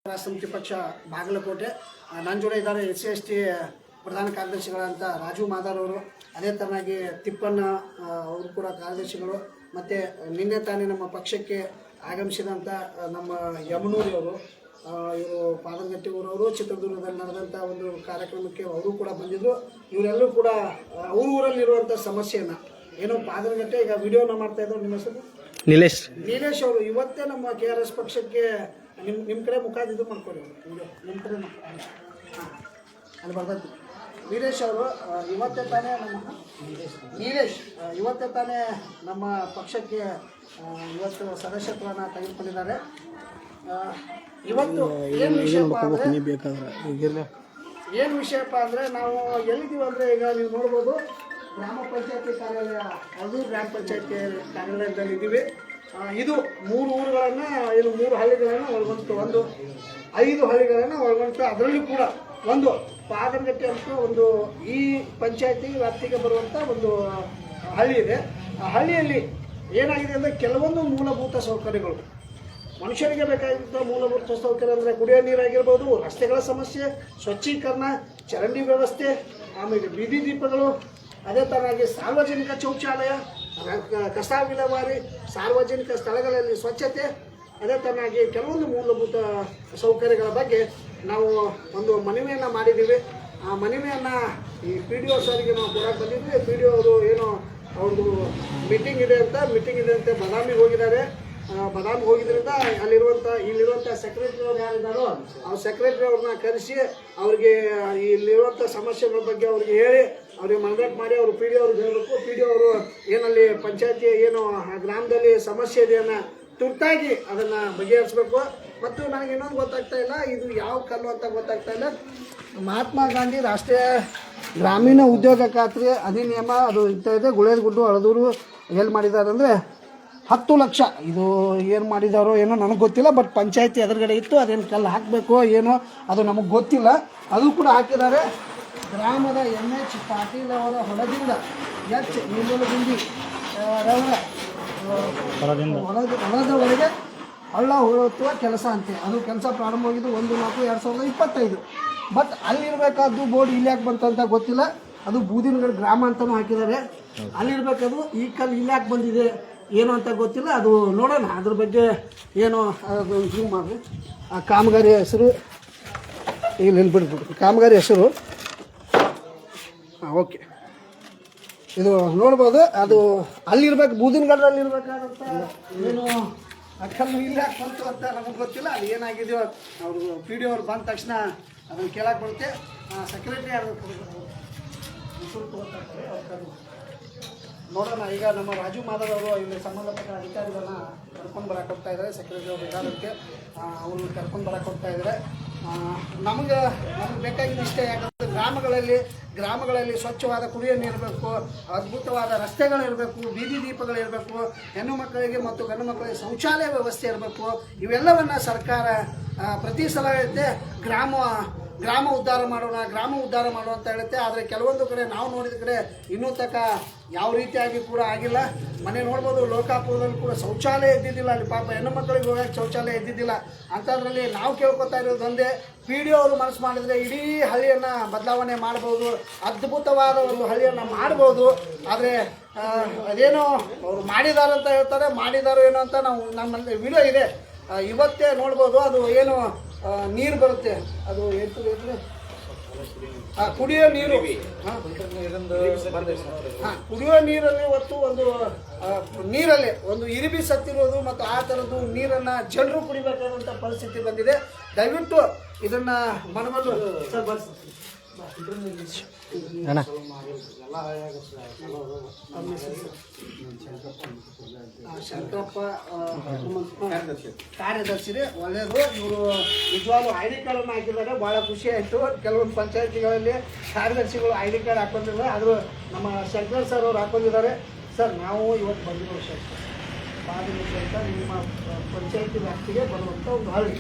ಸಮಿತಿ ಪಕ್ಷ ಬಾಗಲಕೋಟೆ ನನ್ನ ಜೊತೆ ಇದ್ದಾರೆ SC/ST ಪ್ರಧಾನ ಕಾರ್ಯದರ್ಶಿಗಳಂತ ರಾಜು ಮಾದಾರ್ ಅವರು, ಅದೇ ತರನಾಗಿ ತಿಪ್ಪಣ್ಣ ಅವರು ಕೂಡ ಕಾರ್ಯದರ್ಶಿಗಳು, ಮತ್ತು ನಿನ್ನೆ ತಾನೇ ನಮ್ಮ ಪಕ್ಷಕ್ಕೆ ಆಗಮಿಸಿದಂಥ ನಮ್ಮ ಯಮನೂರಿ ಅವರು, ಇವರು ಪಾದಗಟ್ಟಿ ಊರವರು, ಚಿತ್ರದುರ್ಗದಲ್ಲಿ ನಡೆದಂಥ ಒಂದು ಕಾರ್ಯಕ್ರಮಕ್ಕೆ ಅವರು ಕೂಡ ಬಂದಿದ್ದರು. ಇವರೆಲ್ಲರೂ ಕೂಡ ಅವ್ರ ಊರಲ್ಲಿರುವಂಥ ಸಮಸ್ಯೆಯನ್ನು ಏನೋ ಪಾದಗಟ್ಟೆ ಈಗ ವಿಡಿಯೋನ ಮಾಡ್ತಾ ಇದ್ರು. ನಿಮ್ಮ ಹೆಸರು ನೀಲೇಶ್ ಅವರು ಇವತ್ತೇ ನಮ್ಮ KRS ಪಕ್ಷಕ್ಕೆ ನಿಮ್ಮ ಕಡೆ ಮುಖ ಇದು ಮಾಡ್ಕೊಡಿ, ನಿಮ್ಮ ಕಡೆ ಅಲ್ಲಿ ಬರ್ತೈತಿ. ವೀರೇಶ್ ಅವರು ಇವತ್ತೇ ತಾನೇ ನೀಲೇಶ್ ಇವತ್ತೇ ತಾನೇ ನಮ್ಮ ಪಕ್ಷಕ್ಕೆ ಇವತ್ತು ಸದಸ್ಯತ್ವನ ತೆಗೆದುಕೊಂಡಿದ್ದಾರೆ. ಇವತ್ತು ಏನು ವಿಷಯಪ್ಪ ಅಂದರೆ ನಾವು ಎಲ್ಲಿದ್ದೀವಿ ಅಂದರೆ, ಈಗ ನೀವು ನೋಡ್ಬೋದು ಗ್ರಾಮ ಪಂಚಾಯತಿ ಕಾರ್ಯಾಲಯ, ಅದು ಗ್ರಾಮ ಪಂಚಾಯತಿ ಕಾರ್ಯಾಲಯದಲ್ಲಿ ಇದ್ದೀವಿ. ಇದು 3 ಊರುಗಳನ್ನು, ಇದು 3 ಹಳ್ಳಿಗಳನ್ನು ಒಳಗೊಂಡು, ಒಂದು 5 ಹಳ್ಳಿಗಳನ್ನು ಒಳಗೊಂಡು, ಅದರಲ್ಲಿ ಕೂಡ ಒಂದು ಪಾದಗಟ್ಟಿ ಅಂತ ಒಂದು ಈ ಪಂಚಾಯತಿ ವ್ಯಾಪ್ತಿಗೆ ಬರುವಂಥ ಒಂದು ಹಳ್ಳಿ ಇದೆ. ಆ ಹಳ್ಳಿಯಲ್ಲಿ ಏನಾಗಿದೆ ಅಂದರೆ, ಕೆಲವೊಂದು ಮೂಲಭೂತ ಸೌಕರ್ಯಗಳು, ಮನುಷ್ಯರಿಗೆ ಬೇಕಾಗಿದ್ದ ಮೂಲಭೂತ ಸೌಕರ್ಯ ಅಂದರೆ ಕುಡಿಯೋ ನೀರಾಗಿರ್ಬೋದು, ರಸ್ತೆಗಳ ಸಮಸ್ಯೆ, ಸ್ವಚ್ಛೀಕರಣ, ಚರಂಡಿ ವ್ಯವಸ್ಥೆ, ಆಮೇಲೆ ಬೀದಿ ದೀಪಗಳು, ಅದೇ ಥರನಾಗಿ ಸಾರ್ವಜನಿಕ ಶೌಚಾಲಯ, ಕಸ ವಿಲೇವಾರಿ, ಸಾರ್ವಜನಿಕ ಸ್ಥಳಗಳಲ್ಲಿ ಸ್ವಚ್ಛತೆ, ಅದೇ ಥರನಾಗಿ ಕೆಲವೊಂದು ಮೂಲಭೂತ ಸೌಕರ್ಯಗಳ ಬಗ್ಗೆ ನಾವು ಒಂದು ಮನವಿಯನ್ನು ಮಾಡಿದ್ದೀವಿ. ಆ ಮನವಿಯನ್ನು ಈ PDO ಸರಿಗೆ ನಾವು ಕೊಡಕ್ಕೆ ಬಂದಿದ್ವಿ. PDO ಅವರು ಏನೋ ಅವ್ರದ್ದು ಮೀಟಿಂಗ್ ಇದೆ ಅಂತ ಬದಾಮಿಗೆ ಹೋಗಿದ್ದಾರೆ. ಬದಾಮಿಗೆ ಹೋಗಿದ್ದರಿಂದ ಇಲ್ಲಿರುವಂಥ ಸೆಕ್ರೆಟರಿ ಅವ್ರು ಯಾರಿದ್ದಾರೋ ಆ ಸೆಕ್ರೆಟರಿ ಅವ್ರನ್ನ ಕರೆಸಿ ಅವ್ರಿಗೆ ಇಲ್ಲಿರುವಂಥ ಸಮಸ್ಯೆಗಳ ಬಗ್ಗೆ ಅವ್ರಿಗೆ ಹೇಳಿ ಅವ್ರಿಗೆ ಮನದಟ್ಟು ಮಾಡಿ ಅವರು PDO ಅವ್ರಿಗೆ ಹೇಳಬೇಕು. PDO ಅವರು ಏನಲ್ಲಿ ಪಂಚಾಯತಿ ಏನು ಗ್ರಾಮದಲ್ಲಿ ಸಮಸ್ಯೆ ಇದೆಯನ್ನು ತುರ್ತಾಗಿ ಅದನ್ನು ಬಗೆಹರಿಸಬೇಕು. ಮತ್ತು ನನಗೆ ಇನ್ನೊಂದು ಗೊತ್ತಾಗ್ತಾ ಇಲ್ಲ, ಇದು ಯಾವ ಕಲ್ಲು ಅಂತ ಗೊತ್ತಾಗ್ತಾ ಇಲ್ಲ. ಮಹಾತ್ಮ ಗಾಂಧಿ ರಾಷ್ಟ್ರೀಯ ಗ್ರಾಮೀಣ ಉದ್ಯೋಗ ಖಾತ್ರಿ ಅಧಿನಿಯಮ ಅದು ಇರ್ತಾ ಇದೆ. ಗುಳೇದಗುಡ್ಡು ಹಳದೂರು ಎಲ್ಲಿ ಮಾಡಿದ್ದಾರೆ ಅಂದರೆ 10 ಲಕ್ಷ. ಇದು ಏನು ಮಾಡಿದಾರೋ ಏನೋ ನನಗೆ ಗೊತ್ತಿಲ್ಲ, ಬಟ್ ಪಂಚಾಯತಿ ಎದುರುಗಡೆ ಇತ್ತು. ಅದೇನು ಕಲ್ಲು ಹಾಕಬೇಕೋ ಏನೋ ಅದು ನಮಗೆ ಗೊತ್ತಿಲ್ಲ. ಅದು ಕೂಡ ಹಾಕಿದ್ದಾರೆ. ಗ್ರಾಮದ MH ಪಾಟೀಲ್ ಅವರ ಹೊಲದಿಂದ H ನೀಲಗುಂದಿ ಹೊಲದವರೆಗೆ ಹಳ್ಳ ಹೂಳುತ್ತುವ ಕೆಲಸ ಅಂತೆ. ಅದು ಕೆಲಸ ಪ್ರಾರಂಭವಾಗಿದ್ದು 1/4/2025. ಬಟ್ ಅಲ್ಲಿರಬೇಕಾದ್ದು ಬೋರ್ಡ್ ಇಲ್ಲಿ ಯಾಕೆ ಬಂತು ಅಂತ ಗೊತ್ತಿಲ್ಲ. ಅದು ಬೂದಿನಗಡ ಗ್ರಾಮ ಅಂತಲೂ ಹಾಕಿದ್ದಾರೆ. ಅಲ್ಲಿರಬೇಕಾದ್ರು ಈ ಕಲ್ಲು ಇಲ್ಲಿ ಯಾಕೆ ಬಂದಿದೆ ಏನು ಅಂತ ಗೊತ್ತಿಲ್ಲ. ಅದು ನೋಡೋಣ, ಅದ್ರ ಬಗ್ಗೆ ಏನು ಅದು ಜೂಮ್ ಮಾಡಿ. ಆ ಕಾಮಗಾರಿ ಹೆಸರು ಇಲ್ಲಿ ನೆನ್ಪಿಟ್ಬಿಟ್ಟು ಕಾಮಗಾರಿ ಹೆಸರು ಓಕೆ, ಇದು ನೋಡ್ಬೋದು. ಅದು ಅಲ್ಲಿರ್ಬೇಕು, ಬೂದಿನಗಡದಲ್ಲಿ ಇರಬೇಕಾದಂಥ ಏನು ಕಲ್ಲು ಇಲ್ಲಿ ಯಾಕೆ ಬಂತು ಅಂತ ನಮಗೆ ಗೊತ್ತಿಲ್ಲ. ಅದು ಏನಾಗಿದೆಯೋ ಅವರು PDO ಅವ್ರು ಬಂದ ತಕ್ಷಣ ಅದನ್ನು ಕೇಳಕ್ಕೆ ಬರುತ್ತೆ. ಸೆಕ್ರೆಟರಿ ಯಾರು ನೋಡೋಣ. ಈಗ ನಮ್ಮ ರಾಜು ಮಾದಾರ್ ಅವರು ಇಲ್ಲಿ ಸಂಬಂಧಪಟ್ಟ ಅಧಿಕಾರಿಗಳನ್ನ ಕರ್ಕೊಂಡು ಬರಕ್ಕೆ ಹೋಗ್ತಾ ಇದ್ದಾರೆ. ಸೆಕ್ರೆಟರಿ ಅವರು ಇರೋದಕ್ಕೆ ಅವರು ಕರ್ಕೊಂಡು ಬರಕ್ಕೆ ಹೋಗ್ತಾ ಇದ್ದಾರೆ. ನಮಗೆ ಬೇಕಾಗಿದ್ದು ಇಷ್ಟೇ. ಯಾಕಂದರೆ ಗ್ರಾಮಗಳಲ್ಲಿ ಸ್ವಚ್ಛವಾದ ಕುಡಿಯೋ ನೀರು ಇರಬೇಕು, ಅದ್ಭುತವಾದ ರಸ್ತೆಗಳಿರಬೇಕು, ಬೀದಿ ದೀಪಗಳಿರಬೇಕು, ಹೆಣ್ಣು ಮಕ್ಕಳಿಗೆ ಮತ್ತು ಗಂಡು ಮಕ್ಕಳಿಗೆ ಶೌಚಾಲಯ ವ್ಯವಸ್ಥೆ ಇರಬೇಕು. ಇವೆಲ್ಲವನ್ನು ಸರ್ಕಾರ ಪ್ರತಿ ಸಲ ಹೇಳುತ್ತೆ, ಗ್ರಾಮ ಉದ್ಧಾರ ಮಾಡೋಣ ಅಂತ ಹೇಳುತ್ತೆ. ಆದರೆ ಕೆಲವೊಂದು ಕಡೆ ನಾವು ನೋಡಿದ ಕಡೆ ಇನ್ನೂ ತನಕ ಯಾವ ರೀತಿಯಾಗಿ ಕೂಡ ಆಗಿಲ್ಲ. ಮನೆ ನೋಡ್ಬೋದು, ಲೋಕಾಪುರದಲ್ಲಿ ಕೂಡ ಶೌಚಾಲಯ ಇದ್ದಿದ್ದಿಲ್ಲ. ಅಲ್ಲಿ ಪಾಪ ಹೆಣ್ಣು ಮಕ್ಕಳಿಗೆ ಹೋಗೋಕ್ಕೆ ಶೌಚಾಲಯ ಇದ್ದಿದ್ದಿಲ್ಲ. ಅಂಥದ್ರಲ್ಲಿ ನಾವು ಕೇಳ್ಕೊತಾ ಇರೋದು ಒಂದೇ, PDO ಅವರು ಮನಸ್ಸು ಮಾಡಿದರೆ ಇಡೀ ಹಳ್ಳಿಯನ್ನು ಬದಲಾವಣೆ ಮಾಡ್ಬೋದು, ಅದ್ಭುತವಾದ ಒಂದು ಹಳ್ಳಿಯನ್ನು ಮಾಡ್ಬೋದು. ಆದರೆ ಅದೇನೋ ಅವರು ಮಾಡಿದಾರಂತ ಹೇಳ್ತಾರೆ, ಮಾಡಿದಾರೋ ಏನೋ ಅಂತ ನಾವು ನಮ್ಮಲ್ಲಿ ವಿಡಿಯೋ ಇದೆ, ಇವತ್ತೇ ನೋಡ್ಬೋದು. ಅದು ಏನು ನೀರು ಬರುತ್ತೆ, ಅದು ಕುಡಿಯೋ ನೀರು, ಕುಡಿಯೋ ನೀರಲ್ಲಿ ಇವತ್ತು ಒಂದು ನೀರಲ್ಲಿ ಒಂದು ಇರಿಬಿ ಸತ್ತಿರೋದು ಮತ್ತು ಆ ಥರದ್ದು ನೀರನ್ನು ಜನರು ಕುಡಿಬೇಕಾದಂಥ ಪರಿಸ್ಥಿತಿ ಬಂದಿದೆ. ದಯವಿಟ್ಟು ಇದನ್ನು ಮನವೊಂದು ಶಂಕರಪ್ಪ ಕಾರ್ಯದರ್ಶಿ ಒಳ್ಳೆಯದು. ಇವರು ನಿಜವಾಗ್ಲೂ ID ಕಾರ್ಡನ್ನು ಹಾಕಿದ್ದಾರೆ, ಭಾಳ ಖುಷಿ ಆಯಿತು. ಕೆಲವೊಂದು ಪಂಚಾಯತಿಗಳಲ್ಲಿ ಕಾರ್ಯದರ್ಶಿಗಳು ID ಕಾರ್ಡ್ ಹಾಕೊಂಡಿದ್ದಾರೆ, ಆದರೂ ನಮ್ಮ ಶಂಕರ್ ಸರ್ ಅವರು ಹಾಕೊಂಡಿದ್ದಾರೆ. ಸರ್, ನಾವು ಇವತ್ತು ಬಂದಿರೋ ಪಾದಗಟ್ಟಿ ಅಂತ ನಿಮ್ಮ ಪಂಚಾಯತಿ ವ್ಯಾಪ್ತಿಗೆ ಬರುವಂಥ ಒಂದು ಹಳ್ಳಿ.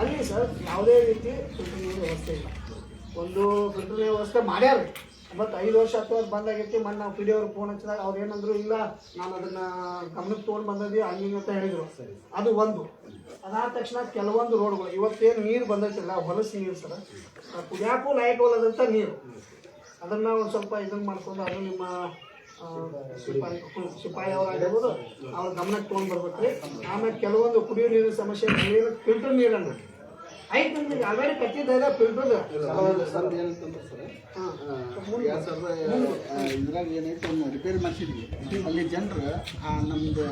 ಅಲ್ಲಿ ಸರ್ ಯಾವುದೇ ರೀತಿ ಫಿಲ್ಟರ್ ನೀರು ವ್ಯವಸ್ಥೆ ಇಲ್ಲ. ಒಂದು ಫಿಲ್ಟರ್ ವ್ಯವಸ್ಥೆ ಮಾಡ್ಯಾರ, ಬಟ್ 5 ವರ್ಷ ಅಥವಾ ಬಂದಾಗೈತಿ. ಮೊನ್ನೆ ನಾವು ಪಿ.ಡಿ. ಅವ್ರಿಗೆ ಫೋನ್ ಹಚ್ಚಿದಾಗ ಅವ್ರು ಏನಂದ್ರು, ಇಲ್ಲ ನಾನು ಅದನ್ನ ಗಮನಕ್ಕೆ ತೊಗೊಂಡು ಬಂದದ್ವಿ ಹಂಗಿಂಗ್ ಅಂತ ಹೇಳಿದ್ರು. ಅದು ಒಂದು. ಅದಾದ ತಕ್ಷಣ ಕೆಲವೊಂದು ರೋಡ್ಗಳು ಇವತ್ತೇನು ನೀರು ಬಂದೈತಿಲ್ಲ, ಹೊಲಸು ನೀರು ಸರ್, ಕುಡಿಯಾಕೂ ಲಾಯಕವಲ್ಲದಂಥ ನೀರು, ಅದನ್ನ ಒಂದು ಸ್ವಲ್ಪ ಇದನ್ನು ಮಾಡ್ಕೊಂಡು ಅದು ನಿಮ್ಮ ಸಿಪಾಯಿ ಅವರಾಗಿರ್ಬೋದು ಅವ್ರ ಗಮನಕ್ಕೆ ತೊಗೊಂಡು ಬರ್ಬೇಕು ರೀ. ಆಮೇಲೆ ಕೆಲವೊಂದು ಕುಡಿಯೋ ನೀರಿನ ಸಮಸ್ಯೆ, ಫಿಲ್ಟರ್ ನೀರನ್ನು ಆಯ್ತು ನಮ್ಗೆ ಆಲ್ರೆಡಿ ಕಟ್ಟಿದ್ದ ಫಿಲ್ಟರ್ ಇದ್ರಾಗ ಏನೈತೆ ಒಂದು ರಿಪೇರಿ ಮಾಡಿಸಿದ್ವಿ. ಅಲ್ಲಿ ಜನರು ನಮ್ದು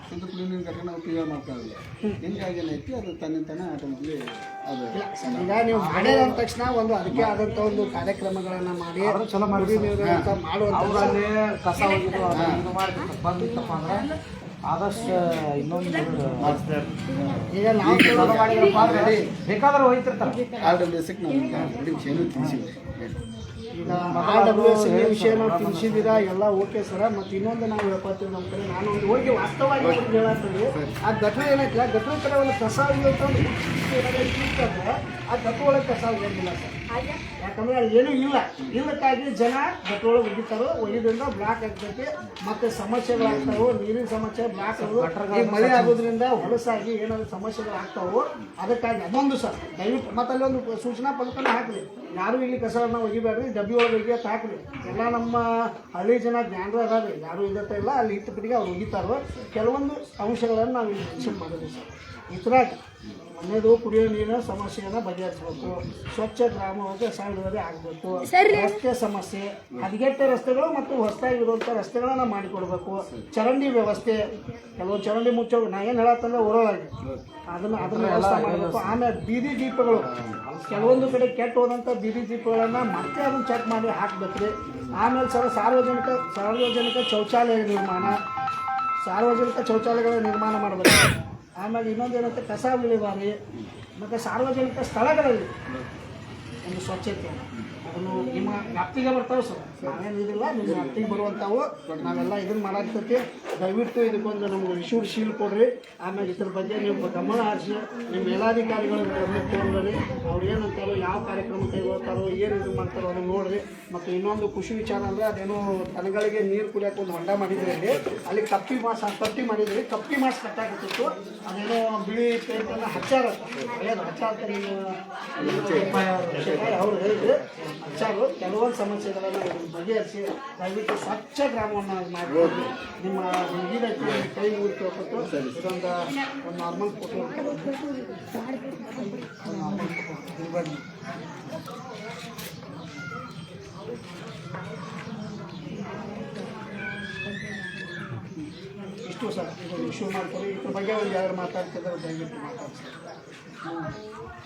ಶುದ್ಧ ಕುಡಿಯೋ ನೀರಿನ ಘಟನೆ ಉಪಯೋಗ ಮಾಡ್ತಾ ಇರಲಿಲ್ಲ. ಹಿಂಗಾಗಿ ಏನೈತಿ ಅದು ತನ್ನಿಂತಾನೆ ಆಟೋಮೆಟಿಕ್ಲಿ ಅದು ಈಗ ನೀವು ಮಾಡಿದ ತಕ್ಷಣ ಒಂದು ಅದಕ್ಕೆ ಆದಂಥ ಒಂದು ಕಾರ್ಯಕ್ರಮಗಳನ್ನು ಮಾಡಿ ಚಲೋ ಮಾಡಿ ಮಾಡುವಂಥ ಕಸ ಹೋಗಿದ್ದು ಇದು ಮಾಡ್ತಿತ್ತು ಬಂದಿತ್ತಪ್ಪ ಅಂದ್ರೆ ಆದಷ್ಟು ಇನ್ನೊಂದು ಈಗ ನಾವು ಮಾಡಿದ್ರಪ್ಪ ಅಂದ್ರೆ ಬೇಕಾದ್ರೆ ಹೋಯ್ತಿರ್ತಾರೆ. RWSಕ್ಕೆ ನಾವು ವಿಷಯನೂ ತಿಳಿಸಿದ್ವಿ. ಈಗ RWS ವಿಷಯ ನಾವು ತಿಳಿಸಿದ್ದೀರಾ, ಎಲ್ಲ ಓಕೆ ಸರ. ಮತ್ತು ಇನ್ನೊಂದು ನಾವು ಹೇಳ್ಕೊತೀವಿ ನಮ್ಮ ಕಡೆ, ನಾನು ಒಂದು ಹೋಗಿ ವಾಸ್ತವವಾಗಿ ಒಂದು ಹೇಳತ್ತೀವಿ. ಆ ಘಟನೆ ಏನೈತಿಲ್ಲ, ಘಟನೆ ಕಡೆ ಒಂದು ಕಸ ಇರ್ತಂದ್ರೆ ಆ ಘಟ ಒಳಗೆ ಕಸ ಹೋಗಿಲ್ಲ ಸರ್. ಯಾಕಂದ್ರೆ ಅಲ್ಲಿ ಏನೂ ಇಲ್ಲಕ್ಕಾಗಿ ಜನ ಘಟ ಒಳಗೆ ಒಗಿತಾರೋ, ಒಗಿದ್ರಿಂದ ಬ್ಲಾಕ್ ಆಗ್ತೈತಿ, ಮತ್ತು ಸಮಸ್ಯೆಗಳಾಗ್ತಾವೆ, ನೀರಿನ ಸಮಸ್ಯೆ ಬ್ಲಾಕ್ ಆಗೋದು, ಮಳೆ ಆಗೋದ್ರಿಂದ ಹೊಲಸಾಗಿ ಏನಾದ್ರು ಸಮಸ್ಯೆಗಳು ಆಗ್ತಾವೆ. ಅದಕ್ಕಾಗಿ ಅದೊಂದು ಸರ್ ದಯವಿಟ್ಟು ಮತ್ತು ಅಲ್ಲಿ ಒಂದು ಸೂಚನಾ ಫಲಕನ ಹಾಕಲಿ, ಯಾರು ಇಲ್ಲಿ ಕಸವನ್ನು ಒಗಿಬೇಡ್ರಿ, ಡಬ್ಬಿ ಒಳಗೆ ಒಗಿ ಅಂತ ಹಾಕ್ರಿ. ಎಲ್ಲ ನಮ್ಮ ಹಳ್ಳಿ ಜನ ಜ್ಞಾನರು ಅದಾವೆ, ಯಾರು ಇಲ್ಲತ್ತ ಇಲ್ಲ, ಅಲ್ಲಿ ಇಟ್ಟ ಕಡೆಗೆ ಅವ್ರು ಒಗಿತಾರೋ. ಕೆಲವೊಂದು ಅಂಶಗಳನ್ನು ನಾವು ಇಲ್ಲಿ ಮೆನ್ಷನ್ ಮಾಡಿದ್ವಿ ಸರ್. ಇದ್ರಾಗ ಒಂದೇದು ಕುಡಿಯೋ ನೀರಿನ ಸಮಸ್ಯೆಯನ್ನು ಬಗೆಹರಿಸಬೇಕು, ಸ್ವಚ್ಛ ಗ್ರಾಮವಾಗಿ ಸಾಗುವಳಿ ಆಗಬೇಕು, ರಸ್ತೆ ಸಮಸ್ಯೆ, ಹದಗೆಟ್ಟ ರಸ್ತೆಗಳು ಮತ್ತು ಹೊಸದಾಗಿರುವಂಥ ರಸ್ತೆಗಳನ್ನು ಮಾಡಿಕೊಡ್ಬೇಕು, ಚರಂಡಿ ವ್ಯವಸ್ಥೆ, ಕೆಲವೊಂದು ಚರಂಡಿ ಮುಚ್ಚೋ ನಾ ಏನು ಹೇಳತ್ತಂದ್ರೆ ಹೊರೊಳಗೆ ಅದನ್ನು ವ್ಯವಸ್ಥೆ ಮಾಡಬೇಕು. ಆಮೇಲೆ ಬೀದಿ ದೀಪಗಳು, ಕೆಲವೊಂದು ಕಡೆ ಕೆಟ್ಟು ಹೋದಂಥ ಬೀದಿ ದೀಪಗಳನ್ನು ಮತ್ತೆ ಅದನ್ನು ಚೆಕ್ ಮಾಡಿ ಹಾಕ್ಬೇಕ್ರಿ. ಆಮೇಲೆ ಸರ್ ಸಾರ್ವಜನಿಕ ಶೌಚಾಲಯ ನಿರ್ಮಾಣ, ಸಾರ್ವಜನಿಕ ಶೌಚಾಲಯಗಳ ನಿರ್ಮಾಣ ಮಾಡಬೇಕು. ಆಮೇಲೆ ಇನ್ನೊಂದು ಏನಂತ ಕಸ ವಿಲೇವಾರಿ ಮತ್ತು ಸಾರ್ವಜನಿಕ ಸ್ಥಳಗಳಲ್ಲಿ ಒಂದು ಸ್ವಚ್ಛತೆ, ಅದನ್ನು ನಿಮ್ಮ ವ್ಯಾಪ್ತಿಗೆ ಬರ್ತಾವೆ ಸರ್. ನಾವೇನಿದಿಲ್ಲ, ನಿಮ್ಮ ವ್ಯಾಪ್ತಿಗೆ ಬರುವಂಥವು ನಾವೆಲ್ಲ ಇದನ್ನು ಮಾಡಾಕ್ತೈತಿ. ದಯವಿಟ್ಟು ಇದಕ್ಕೊಂದು ನಮ್ಗೆ ಇಶ್ಯೂಡ್ ಶೀಲ್ ಕೊಡ್ರಿ. ಆಮೇಲೆ ಇದ್ರ ಬಗ್ಗೆ ನೀವು ಗಮನ ಹರಿಸಿ ನಿಮ್ಮ ಮೇಲಾಧಿಕಾರಿಗಳು ಗಮನಕ್ಕೆ ತೊಗೊಂಡ್ರಿ, ಅವ್ರು ಏನಂತಾರೋ, ಯಾವ ಕಾರ್ಯಕ್ರಮ ಕೈಗೊಳ್ತಾರೋ, ಏನು ಇದು ಮಾಡ್ತಾರೋ ಅದನ್ನು ನೋಡ್ರಿ. ಮತ್ತು ಇನ್ನೊಂದು ಖುಷಿ ವಿಚಾರ ಅಂದರೆ ಅದೇನೋ ದನಗಳಿಗೆ ನೀರು ಕುಡಿಯೋಕೆ ಒಂದು ಹೊಂಡ ಮಾಡಿದ್ರಿ, ಅಲ್ಲಿ ಕಪ್ಪಿ ಮಾಡಿದ್ರಿ, ಕಪ್ಪಿ ಮಾಸ್ ಕಟ್ಟಾಗಿತ್ತು. ಅದೇನೋ ಬಿಳಿ ಪೇಂಟನ್ನು ಹಚ್ಚಾರ, ಹಳೇದು ಹಚ್ಚಾರ ಅವ್ರು ಹೇಳಿದ್ರು ಹಚ್ಚಾರು. ಕೆಲವೊಂದು ಸಮಸ್ಯೆಗಳನ್ನು ಬಗೆಹರಿಸಿ ದಯವಿಟ್ಟು ಸ್ವಚ್ಛ ಗ್ರಾಮವನ್ನು ಮಾಡಿ ನಿಮ್ಮ ಇದಕ್ಕೆ ಕೈ ಮುಗಿ ತಿಳ್ಕೊಟ್ಟು ಇದೊಂದು ನಾರ್ಮಲ್ ಫೋಟೋ ಇಷ್ಟು ಸರ್. ಇದು ಇಶ್ಯೂ ಮಾಡ್ತಾರೆ, ಇದ್ರ ಬಗ್ಗೆ ಒಂದು ಯಾರು ಮಾತಾಡ್ತಿದ್ದಾರೆ ದಯವಿಟ್ಟು ಮಾತಾಡ್ತಾರೆ.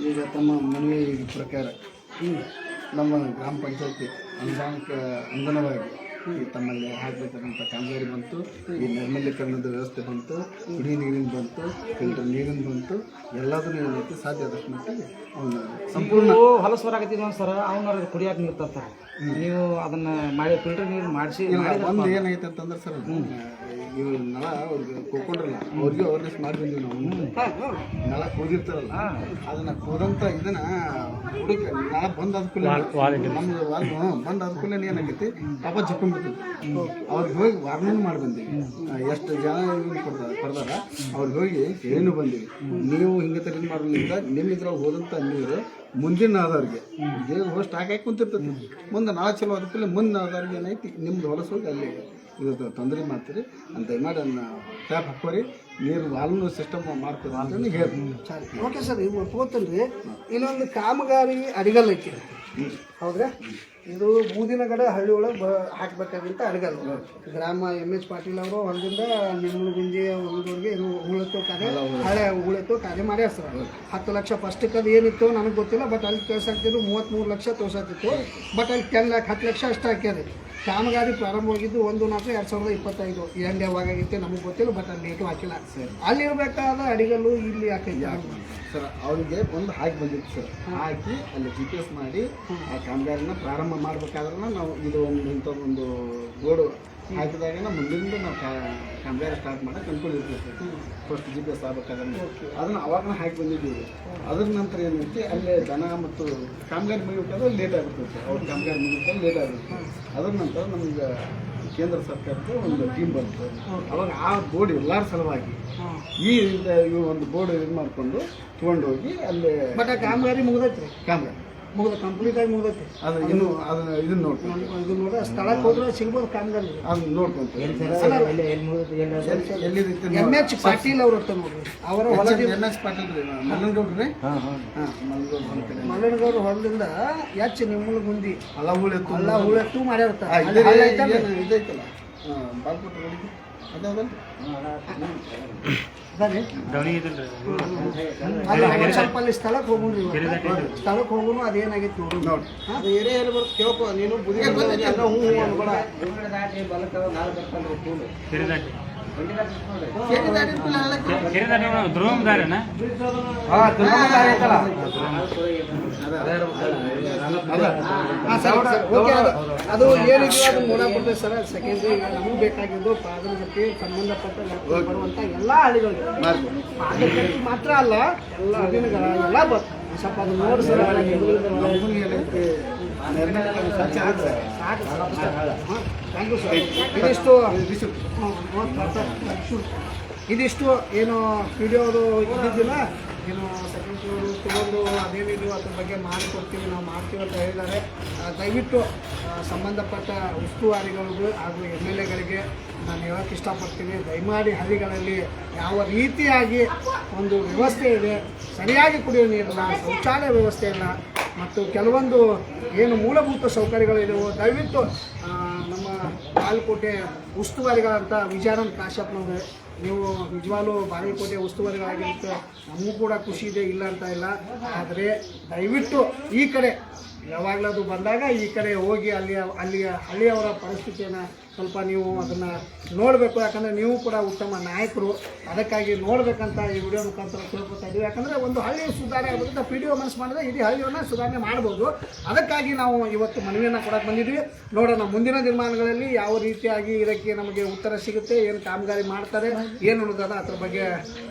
ಈಗ ತಮ್ಮ ಮನವಿ ಪ್ರಕಾರ ನಮ್ಮ ಗ್ರಾಮ ಪಂಚಾಯತಿ ಅನುಗುಣವಾಗಿ ಈ ತಮ್ಮಲ್ಲಿ ಹಾಕಬೇಕಾದಂಥ ಕಾಮಗಾರಿ ಬಂತು, ಈ ನೈರ್ಮಲ್ಯೀಕರಣದ ವ್ಯವಸ್ಥೆ ಬಂತು, ಕುಡಿಯ ನೀರಿನ ಬಂತು, ಫಿಲ್ಟರ್ ನೀರಿನ ಬಂತು, ಎಲ್ಲದನ್ನೂ ಏನೈತಿ ಸಾಧ್ಯ ಆದಷ್ಟು ಮಟ್ಟಿಗೆ ಅವನ್ನ ಸಂಪೂರ್ಣ ಹೊಲಸು ಬರಾಕತ್ತಿದ್ವಿ ಸರ್. ಅವ್ನವ್ರಿಗೆ ಕುಡಿಯಾಕ ನೀರು ತರ್ತಾರೆ, ನೀವು ಅದನ್ನ ಮಾಡಿ ಫಿಲ್ಟರ್ ನೀರು ಮಾಡಿಸಿ. ಒಂದು ಏನೈತೆ ಅಂತಂದ್ರೆ ಸರ್, ಇವು ನಳ ಅವ್ರಿಗೆ ಕೂಕೊಂಡ್ರಲ್ಲ, ಅವ್ರಿಗೆ ಅವೇರ್ನೆಸ್ ಮಾಡಿ ಬಂದೀವಿ ನಾವು. ನಳ ಕೂದಿರ್ತಾರಲ್ಲ, ಅದನ್ನ ಕೂದಂತ ಇದನ್ನ ಹುಡುಕ ನಳ ಬಂದಾದ ಕೂಲೆ ನಮ್ಗೆ ಬಂದಾದ ಕೂಲೆ ಏನಾಗೈತಿ ಪಾಪ ಜಕ್ಕೊಂಡ್ಬಿಡ್ತೈತಿ. ಅವ್ರಿಗೆ ಹೋಗಿ ವಾರ್ನಿಂಗ್ ಮಾಡಿ ಬಂದೀವಿ. ಎಷ್ಟು ಜನ ಕೊಡ್ದಾರ ಅವ್ರಿಗೆ ಹೋಗಿ ಏನು ಬಂದೀವಿ, ನೀವು ಹಿಂಗೆ ತರ ಮಾಡೋದ್ರಿಂದ ನಿಮ್ಮಿದ್ರಾಗ ಹೋದಂಥ ನೀರು ಮುಂದಿನ ಆದವ್ರಿಗೆ ಈಗ ಹೋಸ್ಟ್ ಹಾಕಿ ಕುಂತಿರ್ತೈತಿ, ಮುಂದೆ ನಾ ಚಲೋ ಅದಕ್ಕೂ ಮುಂದಿನ ಆದವ್ರಿಗೆ ಏನೈತಿ ನಿಮ್ದು ಹೊಲಸು ಹೋಗಿ ಅಲ್ಲಿ ಇದು ತೊಂದರೆ ಮಾಡ್ತೀರಿ ಅಂತ ದಯಮಾಡಿ ಅದನ್ನ ಟ್ಯಾಪ್ ಹಾಕೋರಿ, ನೀರು ವಾಲ್ನು ಸಿಸ್ಟಮ್ ಮಾಡ್ತೀರಿ ಅಂತ ಹೇಳ್ತೀನಿ. ಸರಿ, ಓಕೆ ಸರ್. ಇದು ಒಪ್ಕೋತೀನಿ ರೀ. ಇನ್ನೊಂದು ಕಾಮಗಾರಿ ಅಡಿಗಲ್ ಐತಿ, ಹೌದ್ರಾ? ಇದು ಬೂದಿನಗಡ ಹಳ್ಳಿ ಒಳಗೆ ಹಾಕಬೇಕಾದಂಥ ಅಡಿಗಲ್. ಗ್ರಾಮ MS ಪಾಟೀಲ್ ಅವರು ಹೊರದಿಂದ ನಿರ್ಮೂಲಗುಂಜಿ ಒಂದೂರಿಗೆ ಇದು ಉಳಿತು ಕಾರ್ಯ, ಹಳೆ ಉಳಿತು ಕಾರ್ಯ ಮಾಡ್ಯಾರ ಸರ್. 10 ಲಕ್ಷ ಫಸ್ಟಿಗೆ ಅದು ಏನಿತ್ತು ನನಗೆ ಗೊತ್ತಿಲ್ಲ, ಬಟ್ ಅಲ್ಲಿ ತೋರ್ಸಾಕ್ತಿದ್ದು 33 ಲಕ್ಷ ತೋರ್ಸಾಕ್ತಿತ್ತು. ಬಟ್ ಅಲ್ಲಿ 10 ಲಕ್ಷ ಅಷ್ಟು ಹಾಕ್ಯಾರಿ. ಕಾಮಗಾರಿ ಪ್ರಾರಂಭವಾಗಿದ್ದು 1/4/2025 ಎಂಡ್ ಯಾವಾಗೈತೆ ನಮಗೆ ಗೊತ್ತಿಲ್ಲ, ಬಟ್ ಅಲ್ಲಿ ಡೇಟು ಹಾಕಿಲ್ಲ. ಅಲ್ಲಿರಬೇಕಾದ ಅಡಿಗಲ್ಲು ಇಲ್ಲಿ ಹಾಕೈತಿ ಸರ್. ಅವ್ರಿಗೆ ಒಂದು ಹಾಕಿ ಬಂದಿತ್ತು ಸರ್, ಹಾಕಿ ಅಲ್ಲಿ GPS ಮಾಡಿ ಆ ಕಾಮಗಾರಿನ ಪ್ರಾರಂಭ ಮಾಡ್ಬೇಕಾದ್ರೆ ನಾವು ಇದು ಒಂದು ಇಂಥದ್ದೊಂದು ಬೋರ್ಡು ಹಾಕಿದಾಗ ಮುಂದಿನಿಂದ ನಾವು ಕಾಮಗಾರಿ ಸ್ಟಾರ್ಟ್ ಮಾಡೋಕೆ ಅನುಕೂಲ ಇರ್ತೈತೆ. ಫಸ್ಟ್ GPS ಆಗ್ಬೇಕಾದ್ರೆ ಅದನ್ನು ಅವಾಗ ಹಾಕಿ ಬಂದಿದ್ದೀವಿ. ಅದ್ರ ನಂತರ ಏನೈತಿ ಅಲ್ಲೇ ದನ ಮತ್ತು ಕಾಮಗಾರಿ ಮುಗಿಬೇಕಾದ್ರೆ ಲೇಟ್ ಆಗಿರ್ತೈತೆ. ಅವ್ರ ಕಾಮಗಾರಿ ಮುಗಿಬೇಕಾದ್ರೆ ಲೇಟ್ ಆಗುತ್ತೆ. ಅದ್ರ ನಂತರ ನಮ್ಗೆ ಕೇಂದ್ರ ಸರ್ಕಾರದ ಒಂದು ಟೀಮ್ ಬಂತು. ಅವಾಗ ಆ ಬೋರ್ಡ್ ಎಲ್ಲರ ಸಲುವಾಗಿ ಈ ಒಂದು ಬೋರ್ಡ್ ಇದು ಮಾಡಿಕೊಂಡು ತೊಗೊಂಡೋಗಿ ಅಲ್ಲಿ ಬಟ್ ಆ ಕಾಮಗಾರಿ ಮುಗ್ದೈತ್ರಿ, ಕಾಮಗಾರಿ ಕಂಪ್ಲೀಟ್ ಆಗಿ ಮುಗ್ದೈತಿ. ಅದು ಇನ್ನೂ ಅದನ್ನ ಇದನ್ನ ನೋಡ್ಕೊಂಡು ಇದು ನೋಡಿ ಸ್ಥಳಕ್ಕೆ ಹೋದ್ರೆ ಸಿಗ್ಬೋದು ಕಾಮಗಾರಿ. ಅದನ್ನ ನೋಡ್ಕೊಂತ ಎಲ್ಲಿದೈತೆ MH ಪಾಟೀಲ್ ಅವ್ರು ಇರ್ತಾರೆ ನೋಡ್ರಿ, ಅವರ ಹೊಲದಿಂದ MS ಪಾಟೀಲ್ ರೀ ಮಲ್ಲನಗೌಡ್ರಿ. ಮಲ್ಲನಗೌಡ್ರ ಒಂದು ಕಡೆ ಮಲ್ಲನಗೌಡ್ರ ಹೊಲದಿಂದ ನಿಮ್ಮೂಲ ಗುಂದಿ ಅಲ್ಲ ಹೂಳೆತ್ತು ಎಲ್ಲ ಹೂಳೆತ್ತು ಮಾಡಿರ್ತಾರೆ. ಇದೈತಲ್ಲ ಬಾಲ್ಕೋಟ್ ರೋಡಿಗೆ ಅದಾವಲ್ಲ ಸ್ವಲ್ಪ ಅಲ್ಲಿ ಸ್ಥಳಕ್ಕೆ ಹೋಗೋಣ, ಸ್ಥಳಕ್ಕೆ ಹೋಗೋಣ. ಅದೇನಾಗಿತ್ತು ನೋಡಿ ನೋಡಿ ಅದು ಏರಿಯಾ ಎಲ್ಲಿ ಬರುತ್ತೆ ಕೇಳ್ಕೊ ನೀನು ಬುದ್ಧಿ ಹ್ಞೂ ಅನ್ಬೇಡ. ಅದು ಏನಿದೆಯೋ ಅದನ್ನ ನೋಡಕ್ಬಿಡ್ತೇವೆ ಸರ್. ಸೆಕೆಂಡ್ರಿ ಈಗ ನಮಗೆ ಬೇಕಾಗಿದ್ದು ಅದ್ರ ಜೊತೆ ಸಂಬಂಧಪಟ್ಟ ಬರುವಂಥ ಎಲ್ಲ ಹಳ್ಳಿಗಳಿಗೆ ಪಾದಕಟ್ಟಿ ಮಾತ್ರ ಅಲ್ಲ, ಎಲ್ಲ ಹಳ್ಳಿಗಳ ಎಲ್ಲ ಬರ್ತದೆ. ಸ್ವಲ್ಪ ಅದು ನೋಡಿ ಸರ್. Thank you sir. ಇದಿಷ್ಟು ಏನು ವಿಡಿಯೋದು ಇದ್ದಿದ್ದಿಲ್ಲ, ಏನು ಸೆಕೆಂಡ್ ಫ್ಲೋರು ತೊಗೊಂಡು ಅದೇನಿದೆಯೋ ಅದ್ರ ಬಗ್ಗೆ ಮಾಡಿಕೊಡ್ತೀವಿ, ನಾವು ಮಾಡ್ತೀವಿ ಅಂತ ಹೇಳಿದ್ದಾರೆ. ದಯವಿಟ್ಟು ಸಂಬಂಧಪಟ್ಟ ಉಸ್ತುವಾರಿಗಳಿಗೂ ಹಾಗೂ MLAಗಳಿಗೆ ನಾನು ಹೇಳೋಕ್ಕೆ ಇಷ್ಟಪಡ್ತೀನಿ, ದಯಮಾಡಿ ಹಳ್ಳಿಗಳಲ್ಲಿ ಯಾವ ರೀತಿಯಾಗಿ ಒಂದು ವ್ಯವಸ್ಥೆ ಇದೆ, ಸರಿಯಾಗಿ ಕುಡಿಯೋ ನೀರಿಲ್ಲ, ಶೌಚಾಲಯ ವ್ಯವಸ್ಥೆ ಇಲ್ಲ, ಮತ್ತು ಕೆಲವೊಂದು ಏನು ಮೂಲಭೂತ ಸೌಕರ್ಯಗಳಿದೆಯೋ ದಯವಿಟ್ಟು ನಮ್ಮ ಬಾಗಲಕೋಟೆ ಉಸ್ತುವಾರಿಗಳಂತ ವಿಜಯಾನಂದ ಕಾಶ್ಯಪ್ನವ್ರೆ, ನೀವು ನಿಜವಾಗ್ಲೂ ಬಾಗಲಕೋಟೆ ಉಸ್ತುವಾರಿಗಳಾಗಿರುತ್ತೆ. ನಮಗೂ ಕೂಡ ಖುಷಿ ಇದೆ, ಇಲ್ಲ ಅಂತ ಇಲ್ಲ. ಆದರೆ ದಯವಿಟ್ಟು ಈ ಕಡೆ ಯಾವಾಗಲೂ ಬಂದಾಗ ಈ ಕಡೆ ಹೋಗಿ ಅಲ್ಲಿಯ ಹಳ್ಳಿಯವರ ಪರಿಸ್ಥಿತಿಯನ್ನು ಸ್ವಲ್ಪ ನೀವು ಅದನ್ನು ನೋಡಬೇಕು. ಯಾಕಂದರೆ ನೀವು ಕೂಡ ಉತ್ತಮ ನಾಯಕರು, ಅದಕ್ಕಾಗಿ ನೋಡಬೇಕಂತ ಈ ವಿಡಿಯೋ ಮುಖಾಂತರ ತಿಳ್ಕೊತಾ ಇದ್ದೀವಿ. ಯಾಕಂದರೆ ಒಂದು ಹಳ್ಳಿ ಸುಧಾರಣೆ ಆಗೋದ್ರಿಂದ PDO ಮನಸ್ಸು ಮಾಡಿದ್ರೆ ಇಡೀ ಹಳ್ಳಿಯನ್ನು ಸುಧಾರಣೆ ಮಾಡ್ಬೋದು. ಅದಕ್ಕಾಗಿ ನಾವು ಇವತ್ತು ಮನವಿಯನ್ನು ಕೊಡೋಕೆ ಬಂದಿದ್ವಿ. ನೋಡೋಣ ಮುಂದಿನ ದಿನಮಾನಗಳಲ್ಲಿ ಯಾವ ರೀತಿಯಾಗಿ ಇದಕ್ಕೆ ನಮಗೆ ಉತ್ತರ ಸಿಗುತ್ತೆ, ಏನು ಕಾಮಗಾರಿ ಮಾಡ್ತಾರೆ, ಏನು ಅನ್ನೋದಲ್ಲ ಅದ್ರ ಬಗ್ಗೆ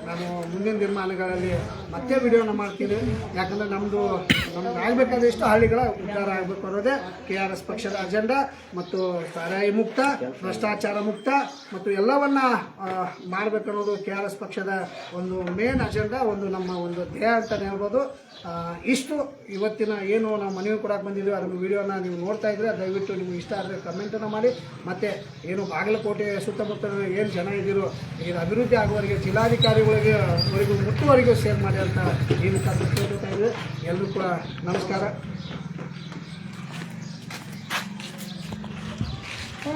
ನಾನು ಮುಂದಿನ ದಿನಮಾನಗಳಲ್ಲಿ ಮತ್ತೆ ವಿಡಿಯೋನ ಮಾಡ್ತೀನಿ. ಯಾಕಂದರೆ ನಮಗೆ ಆಗಬೇಕಾದಷ್ಟು ಹಳ್ಳಿಗಳ ಉದ್ಧಾರ ಆಗಬೇಕು ಅನ್ನೋದೇ KRS ಪಕ್ಷದ ಅಜೆಂಡಾ. ಮತ್ತು ಸಾರಾಯಿ ಮುಕ್ತ, ಭ್ರಷ್ಟಾಚಾರ ಮುಕ್ತ ಮತ್ತು ಎಲ್ಲವನ್ನ ಮಾಡಬೇಕನ್ನೋದು KRS ಪಕ್ಷದ ಒಂದು ಮೇನ್ ಅಜೆಂಡಾ, ಒಂದು ನಮ್ಮ ಒಂದು ಧ್ಯೇಯ ಅಂತಲೇ ಹೇಳ್ಬೋದು. ಇಷ್ಟು ಇವತ್ತಿನ ಏನು ನಾವು ಮನವಿ ಕೊಡಕ್ಕೆ ಬಂದಿದ್ದೀವಿ, ಅದನ್ನು ವಿಡಿಯೋನ ನೀವು ನೋಡ್ತಾ ಇದ್ರೆ ದಯವಿಟ್ಟು ನಿಮ್ಗೆ ಇಷ್ಟ ಆದರೆ ಕಮೆಂಟನ್ನು ಮಾಡಿ. ಮತ್ತು ಏನು ಬಾಗಲಕೋಟೆ ಸುತ್ತಮುತ್ತ ಏನು ಜನ ಇದ್ದೀರೋ ಇದು ಅಭಿವೃದ್ಧಿ ಆಗುವವರೆಗೆ ಜಿಲ್ಲಾಧಿಕಾರಿಗಳಿಗೆ ಮುಟ್ಟುವರೆಗೂ ಶೇರ್ ಮಾಡಿ ಅಂತ ಈ ಮುಖಾಂತರ ಕೇಳ್ತಾ ಇದ್ದೀವಿ. ಎಲ್ಲರೂ ಕೂಡ ನಮಸ್ಕಾರ.